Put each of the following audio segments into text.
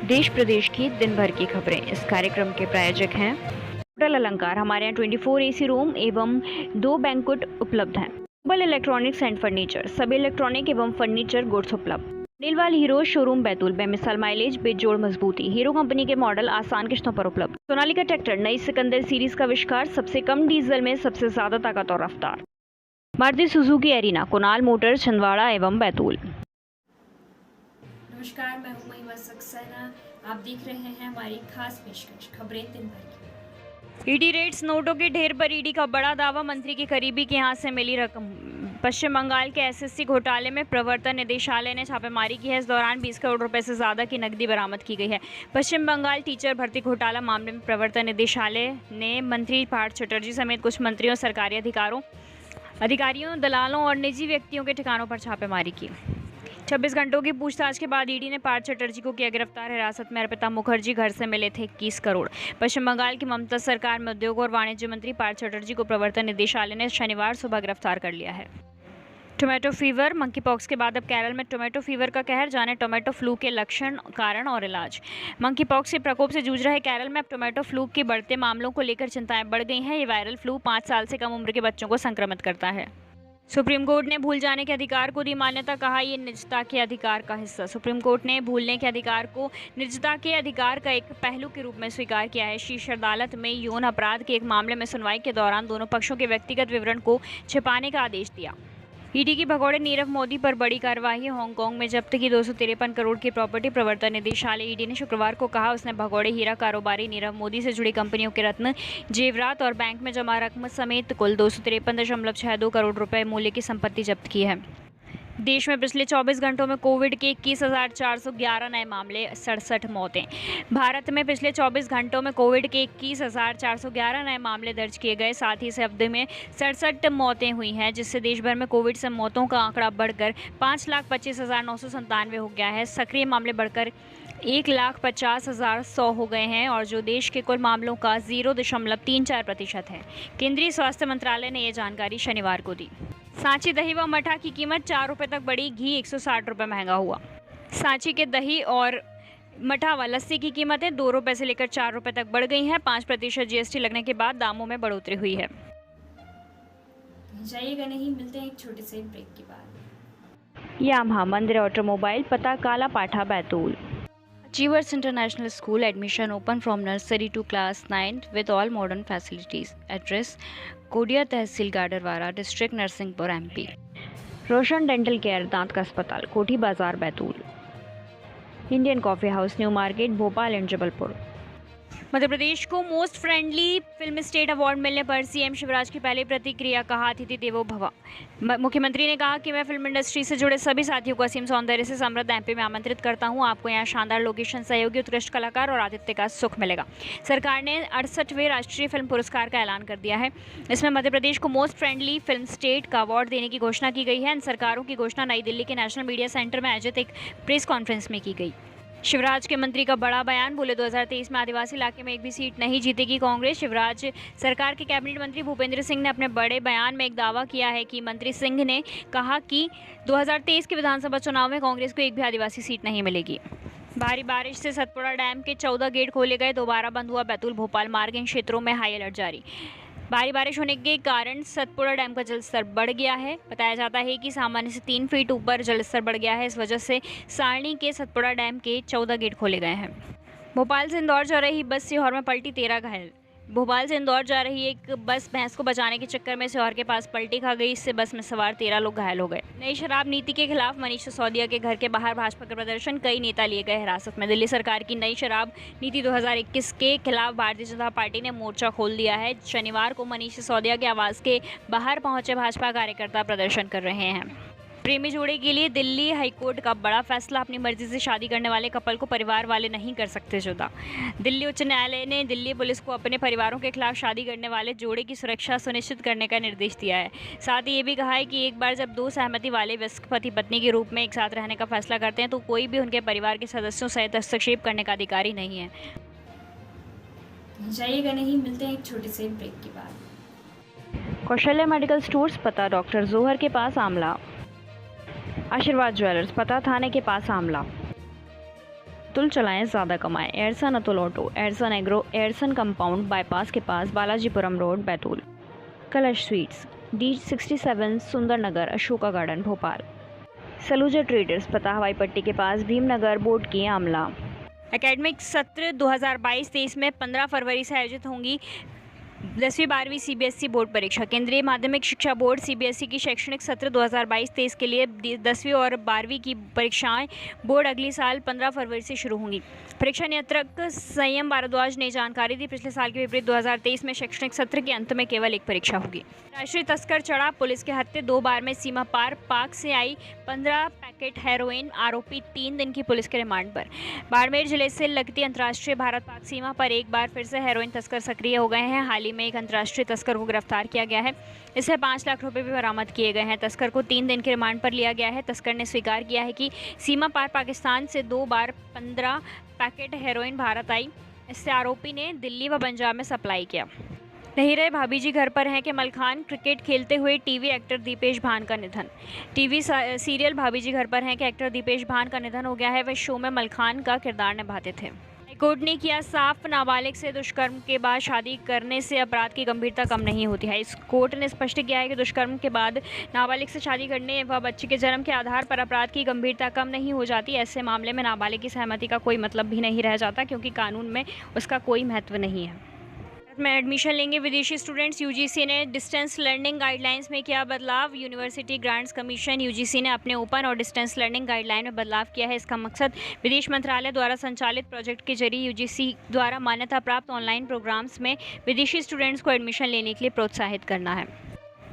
देश प्रदेश की दिन भर की खबरें। इस कार्यक्रम के प्रायोजक हैं होटल अलंकार। हमारे यहाँ 24 एसी रूम एवं 2 बैंक्वेट उपलब्ध हैं। ग्लोबल इलेक्ट्रॉनिक्स एंड फर्नीचर, सभी इलेक्ट्रॉनिक एवं फर्नीचर गुड्स उपलब्ध। नीलवाल हीरो शोरूम बैतूल, बेमिसाल माइलेज, बेजोड़ मजबूती। हीरो कंपनी के मॉडल आसान किस्तों पर उपलब्ध। सोनालिका ट्रैक्टर, नई सिकंदर सीरीज का आविष्कार, सबसे कम डीजल में सबसे ज्यादा ताकत और रफ्तार। Maruti Suzuki arena, Kunal Motors, Chhindwara एवं बैतूल। नमस्कार, मैं हूं महिमा सक्सेना। आप देख रहे हैं हमारी खास पेशकश खबरें दिन भर की। ईडी रेड्स, नोटों के ढेर पर ईडी का बड़ा दावा, मंत्री के करीबी के हाथ से मिली रकम। पश्चिम बंगाल के एसएससी घोटाले में प्रवर्तन निदेशालय ने छापेमारी की है। इस दौरान 20 करोड़ रुपए से ज्यादा की नकदी बरामद की गई है। पश्चिम बंगाल टीचर भर्ती घोटाला मामले में प्रवर्तन निदेशालय ने मंत्री पार्थ चटर्जी समेत कुछ मंत्रियों, सरकारी अधिकारियों, दलालों और निजी व्यक्तियों के ठिकानों पर छापेमारी की। 26 घंटों की पूछताछ के बाद ईडी ने पार्थ चटर्जी को किया गिरफ्तार। हिरासत में अर्पिता मुखर्जी घर से मिले थे 21 करोड़। पश्चिम बंगाल की ममता सरकार में उद्योग और वाणिज्य मंत्री पार्थ चटर्जी को प्रवर्तन निदेशालय ने शनिवार सुबह गिरफ्तार कर लिया है। टोमेटो फीवर, मंकी पॉक्स के बाद अब केरल में टोमेटो फीवर का कहर। जाने टोमेटो फ्लू के लक्षण, कारण और इलाज। मंकी पॉक्स के प्रकोप से जूझ रहे केरल में अब टोमेटो फ्लू के बढ़ते मामलों को लेकर चिंताएं बढ़ गई हैं। ये वायरल फ्लू 5 साल से कम उम्र के बच्चों को संक्रमित करता है। सुप्रीम कोर्ट ने भूल जाने के अधिकार को दी मान्यता, कहा ये निजता के अधिकार का हिस्सा। सुप्रीम कोर्ट ने भूलने के अधिकार को निजता के अधिकार का एक पहलू के रूप में स्वीकार किया है। शीर्ष अदालत में यौन अपराध के एक मामले में सुनवाई के दौरान दोनों पक्षों के व्यक्तिगत विवरण को छिपाने का आदेश दिया। ईडी की भगोड़े नीरव मोदी पर बड़ी कार्रवाई। हांगकांग में जब्त की 253 करोड़ की प्रॉपर्टी। प्रवर्तन निदेशालय ईडी ने शुक्रवार को कहा उसने भगोड़े हीरा कारोबारी नीरव मोदी से जुड़ी कंपनियों के रत्न, जेवरात और बैंक में जमा रकम समेत कुल 253.62 करोड़ रुपए मूल्य की संपत्ति जब्त की है। देश में पिछले 24 घंटों में कोविड के 21,411 नए मामले, 67 मौतें। भारत में पिछले 24 घंटों में कोविड के 21,411 नए मामले दर्ज किए गए। साथ ही इस अवधि में 67 मौतें हुई हैं, जिससे देश भर में कोविड से मौतों का आंकड़ा बढ़कर 5,25,997 हो गया है। सक्रिय मामले बढ़कर 1,50,100 हो गए हैं और जो देश के कुल मामलों का 0.34% है। केंद्रीय स्वास्थ्य मंत्रालय ने यह जानकारी शनिवार को दी। सांची दही व मठा की कीमत 4 रुपये तक बढ़ी। घी 160 रुपये महंगा हुआ। सांची के दही और मठा व लस्सी की कीमतें 2 रुपये से लेकर 4 रुपये तक बढ़ गई हैं। 5% जीएसटी लगने के बाद दामों में बढ़ोतरी हुई है। जाइएगा नहीं, मिलते हैं एक छोटे से ब्रेक के बाद। यामाहा मंदिर ऑटोमोबाइल, पता काला पाठा, Betul. Achievers International School, admission open from nursery to class 9 with all modern facilities. Address: Kodiya तहसील Gadarwara, district Narsinghpur, MP। Roshan dental care, दांत का अस्पताल, Kothi Bazar, Betul. Indian Coffee House, New market, Bhopal and Jabalpur. Madhya Pradesh को most friendly film state award मिलने पर सीएम शिवराज की पहली प्रतिक्रिया, कहा अतिथि देवो भव। मुख्यमंत्री ने कहा कि मैं फिल्म इंडस्ट्री से जुड़े सभी साथियों को असीम सौंदर्य से समृद्ध एमपी में आमंत्रित करता हूं। आपको यहां शानदार लोकेशन, सहयोगी, उत्कृष्ट कलाकार और आतिथ्य का सुख मिलेगा। सरकार ने 68वें राष्ट्रीय फिल्म पुरस्कार का ऐलान कर दिया है। इसमें मध्य प्रदेश को मोस्ट फ्रेंडली फिल्म स्टेट का अवार्ड देने की घोषणा की गई है। इन सरकारों की घोषणा नई दिल्ली के नेशनल मीडिया सेंटर में आयोजित एक प्रेस कॉन्फ्रेंस में की गई। शिवराज के मंत्री का बड़ा बयान, बोले 2023 में आदिवासी इलाके में एक भी सीट नहीं जीतेगी कांग्रेस। शिवराज सरकार के कैबिनेट मंत्री भूपेंद्र सिंह ने अपने बड़े बयान में एक दावा किया है कि मंत्री सिंह ने कहा कि 2023 के विधानसभा चुनाव में कांग्रेस को एक भी आदिवासी सीट नहीं मिलेगी। भारी बारिश से सतपुड़ा डैम के 14 गेट खोले गए, दोबारा बंद हुआ बैतूल भोपाल मार्ग। इन क्षेत्रों में हाई अलर्ट जारी। भारी बारिश होने के कारण सतपुड़ा डैम का जलस्तर बढ़ गया है। बताया जाता है कि सामान्य से 3 फीट ऊपर जलस्तर बढ़ गया है। इस वजह से सारणी के सतपुड़ा डैम के 14 गेट खोले गए हैं। भोपाल से इंदौर जा रही बस सीहोर में पलटी, 13 घायल। भोपाल से इंदौर जा रही एक बस भैंस को बचाने के चक्कर में सीहोर के पास पलटी खा गई। इससे बस में सवार 13 लोग घायल हो गए। नई शराब नीति के खिलाफ मनीष सिसोदिया के घर के बाहर भाजपा का प्रदर्शन, कई नेता लिए गए हिरासत में। दिल्ली सरकार की नई शराब नीति 2021 के खिलाफ भारतीय जनता पार्टी ने मोर्चा खोल दिया है। शनिवार को मनीष सिसोदिया के आवास के बाहर पहुंचे भाजपा कार्यकर्ता प्रदर्शन कर रहे हैं। प्रेमी जोड़े के लिए दिल्ली हाईकोर्ट का बड़ा फैसला, अपनी मर्जी से शादी करने वाले कपल को परिवार वाले नहीं कर सकते जुदा। दिल्ली उच्च न्यायालय ने दिल्ली पुलिस को अपने परिवारों के खिलाफ शादी करने वाले जोड़े की सुरक्षा सुनिश्चित करने का निर्देश दिया है। साथ ही ये भी कहा है कि एक बार जब 2 सहमति वाले वयस्क पति पत्नी के रूप में एक साथ रहने का फैसला करते हैं तो कोई भी उनके परिवार के सदस्यों सहित हस्तक्षेप करने का अधिकारी नहीं है। जाइएगा नहीं, मिलते हैं एक छोटे से ब्रेक के बाद। कौशल्या मेडिकल स्टोर्स, पता डॉक्टर जोहर के पास आमला। आशीर्वाद ज्वेलर्स, पता थाने के पास आमला। अतुल चलाएं ज़्यादा कमाएं। एयरसन अतुल ऑटो, एयरसन एग्रो, एयरसन कंपाउंड बाईपास के पास, Balajipuram road, Betul. Kalash sweets, D67 Sundar Nagar, Ashoka garden, Bhopal. Saluja traders, पता हवाई पट्टी के पास, भीमनगर, बोर्ड की आमला। एकेडमिक सत्र 2022-23 में 15 फरवरी से आयोजित होंगी 10वीं 12वीं CBSE बोर्ड परीक्षा। केंद्रीय माध्यमिक शिक्षा बोर्ड CBSE की शैक्षणिक सत्र 2022-23 के लिए 10वीं और 12वीं की परीक्षाएं बोर्ड अगली साल 15 फरवरी से शुरू होंगी। परीक्षा नियंत्रक संयम भारद्वाज ने जानकारी दी। पिछले साल के विपरीत 2023 में शैक्षणिक सत्र के अंत में केवल एक परीक्षा होगी। राष्ट्रीय तस्कर चढ़ा, पुलिस के हत्थे 2 बार में सीमा पार। पाक से आई 15 पैकेट हेरोइन, आरोपी 3 दिन की पुलिस के रिमांड पर। बाड़मेर जिले से लगती अंतर्राष्ट्रीय भारत पाक सीमा पर एक बार फिर से हेरोइन तस्कर सक्रिय हो गए हैं। हाल ही में एक अंतर्राष्ट्रीय तस्कर को गिरफ्तार किया गया है। इससे 5 लाख रुपए भी बरामद किए गए हैं। तस्कर को 3 दिन के रिमांड पर लिया गया है। तस्कर ने स्वीकार किया है कि सीमा पार पाकिस्तान से 2 बार 15 पैकेट हेरोइन भारत आई। इससे आरोपी ने दिल्ली व पंजाब में सप्लाई किया। नहीं रहे भाभी जी घर पर हैं कि मलखान। क्रिकेट खेलते हुए टीवी एक्टर दीपेश भान का निधन। टीवी सीरियल भाभी जी घर पर हैं कि एक्टर दीपेश भान का निधन हो गया है। वे शो में मलखान का किरदार निभाते थे। हाईकोर्ट ने किया साफ, नाबालिग से दुष्कर्म के बाद शादी करने से अपराध की गंभीरता कम नहीं होती है। इस कोर्ट ने स्पष्ट किया है कि दुष्कर्म के बाद नाबालिग से शादी करने व बच्चे के जन्म के आधार पर अपराध की गंभीरता कम नहीं हो जाती। ऐसे मामले में नाबालिग की सहमति का कोई मतलब भी नहीं रह जाता, क्योंकि कानून में उसका कोई महत्व नहीं है। में एडमिशन लेंगे विदेशी स्टूडेंट्स। यूजीसी ने डिस्टेंस लर्निंग गाइडलाइंस में किया बदलाव। यूनिवर्सिटी ग्रांट्स कमीशन यूजीसी ने अपने ओपन और डिस्टेंस लर्निंग गाइडलाइन में बदलाव किया है। इसका मकसद विदेश मंत्रालय द्वारा संचालित प्रोजेक्ट के जरिए यूजीसी द्वारा मान्यता प्राप्त ऑनलाइन प्रोग्राम्स में विदेशी स्टूडेंट्स को एडमिशन लेने के लिए प्रोत्साहित करना है।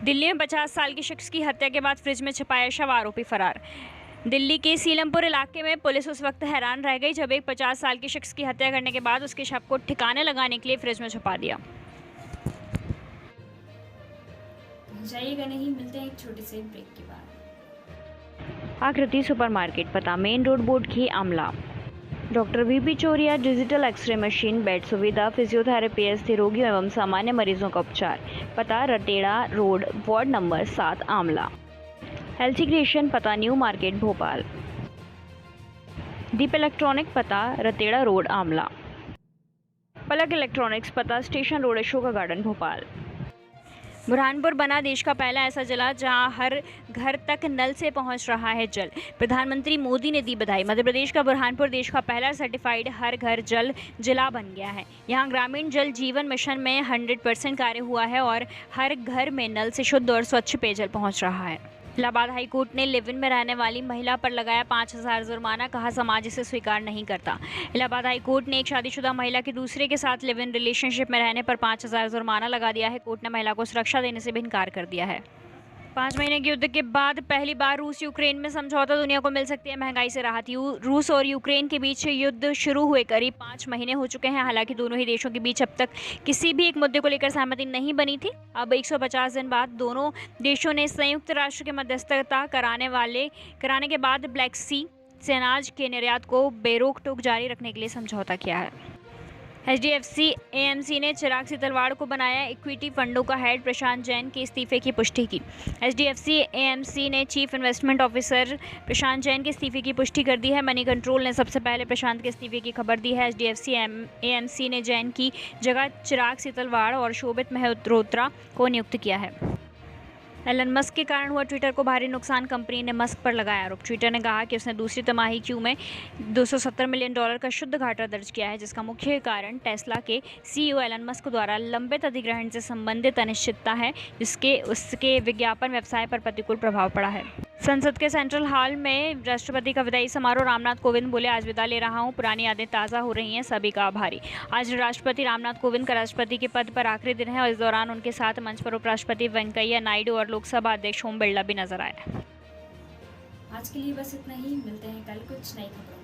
दिल्ली में 50 साल के शख्स की हत्या के बाद फ्रिज में छिपाया शव, आरोपी फरार। दिल्ली के सीलमपुर इलाके में पुलिस उस वक्त हैरान रह गई जब एक 50 साल के शख्स की हत्या करने के बाद उसके शव को ठिकाने लगाने के लिए फ्रिज में छुपा दिया। जाइएगा नहीं, मिलते हैं एक छोटे से ब्रेक के बाद। आकृति सुपरमार्केट, पता मेन रोड, बोर्ड की Amla. Doctor VP Choriya, digital x ray machine, bed सुविधा, फिजियोथेरेपी, अस्थि रोगियों एवं सामान्य मरीजों का उपचार, पता Rateda road, ward number 7, Amla. Healthy creation, पता new market, Bhopal. Deep electronic, पता रतेड़ा रोड, आमला। पलक इलेक्ट्रॉनिक्स, पता station road, Ashoka garden, Bhopal. Burhanpur बना देश का पहला ऐसा जिला जहां हर घर तक नल से पहुंच रहा है जल। प्रधानमंत्री मोदी ने दी बधाई। मध्य प्रदेश का बुरहानपुर देश का पहला सर्टिफाइड हर घर जल जिला बन गया है। यहां ग्रामीण जल जीवन मिशन में 100% कार्य हुआ है और हर घर में नल से शुद्ध और स्वच्छ पेयजल पहुंच रहा है। इलाहाबाद हाईकोर्ट ने लिव इन में रहने वाली महिला पर लगाया 5,000 जुर्माना, कहा समाज इसे स्वीकार नहीं करता। इलाहाबाद हाईकोर्ट ने एक शादीशुदा महिला के दूसरे के साथ लिव इन रिलेशनशिप में रहने पर 5,000 जुर्माना लगा दिया है। कोर्ट ने महिला को सुरक्षा देने से भी इनकार कर दिया है। 5 महीने के युद्ध के बाद पहली बार रूस यूक्रेन में समझौता, दुनिया को मिल सकती है महंगाई से राहत। रूस और यूक्रेन के बीच युद्ध शुरू हुए करीब 5 महीने हो चुके हैं। हालांकि दोनों ही देशों के बीच अब तक किसी भी एक मुद्दे को लेकर सहमति नहीं बनी थी। अब 150 दिन बाद दोनों देशों ने संयुक्त राष्ट्र के मध्यस्थता कराने के बाद ब्लैक सी से अनाज के निर्यात को बेरोक टोक जारी रखने के लिए समझौता किया है। HDFC AMC ने चिराग सीतलवाड़ को बनाया इक्विटी फंडों का हेड। प्रशांत जैन के इस्तीफे की पुष्टि की। HDFC AMC ने चीफ इन्वेस्टमेंट ऑफिसर प्रशांत जैन के इस्तीफे की पुष्टि कर दी है। मनी कंट्रोल ने सबसे पहले प्रशांत के इस्तीफे की खबर दी है। HDFC AMC ने जैन की जगह चिराग सीतलवाड़ और शोभित मेहरोत्रा को नियुक्त किया है। एलन मस्क के कारण हुआ ट्विटर को भारी नुकसान, कंपनी ने मस्क पर लगाया आरोप। ट्विटर ने कहा कि उसने दूसरी तिमाही Q में $270 मिलियन का शुद्ध घाटा दर्ज किया है, जिसका मुख्य कारण टेस्ला के CEO एलन मस्क द्वारा लंबित अधिग्रहण से संबंधित अनिश्चितता है, जिसके उसके विज्ञापन व्यवसाय पर प्रतिकूल प्रभाव पड़ा है। संसद के सेंट्रल हॉल में राष्ट्रपति का विदाई समारोह। रामनाथ कोविंद बोले, आज विदा ले रहा हूं, पुरानी यादें ताज़ा हो रही हैं, सभी का आभारी। आज राष्ट्रपति रामनाथ कोविंद का राष्ट्रपति के पद पर आखिरी दिन है और इस दौरान उनके साथ मंच पर उपराष्ट्रपति वेंकैया नायडू और लोकसभा अध्यक्ष ओम बिरला भी नजर आए। आज के लिए बस इतना ही, मिलते हैं कल कुछ नई खबरों।